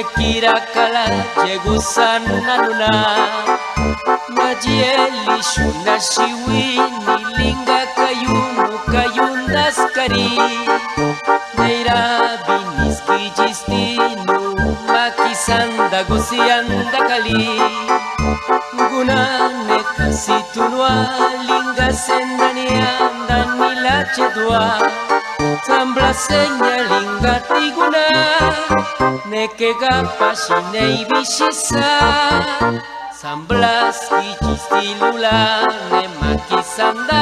Kirakala yegusan nanuna Mayeli shuna shiwini linga kayunu kayundas kari Neira biniski jistinu makisanda gusianda kali Gunane kasitunwa linga sendanianda nilache dua Sambla linga tiguna Nekega pashinei bishisa Samblas kijistilula Nemakisanda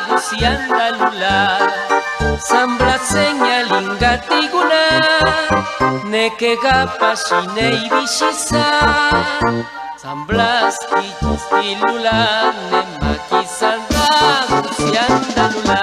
gusianda lula Samblas linga tiguna Nekega pashinei bishisa Samblas kijistilula Nemakisanda gusianda lula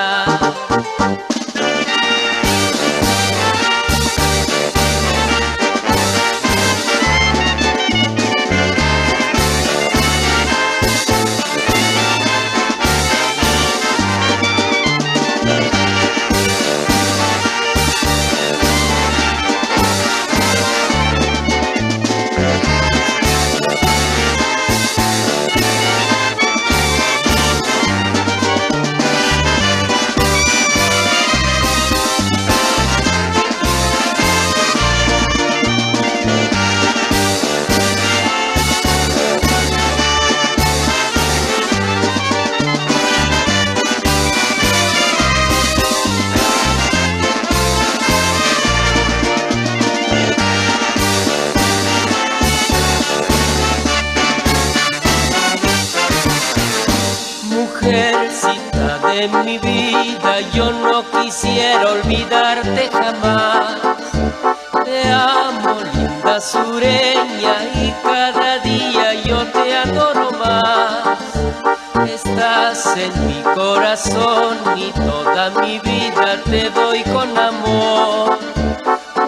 Mujercita de mi vida, yo no quisiera olvidarte jamás. Te amo, linda sureña, y cada día yo te adoro más. Estás en mi corazón y toda mi vida te doy con amor.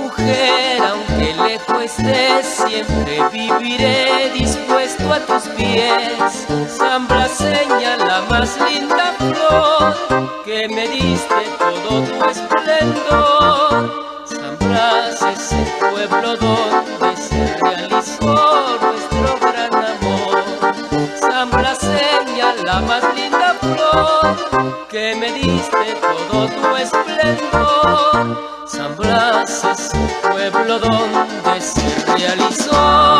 Mujer, aunque lejos estés, siempre viviré dispuesto a tus pies. Zambraseña, la más linda flor, que me diste todo tu esplendor. Zambras es el pueblo donde se realizó nuestro gran amor. Zambraseña, la más linda flor, que me diste todo tu esplendor. Zambras es el pueblo donde se realizó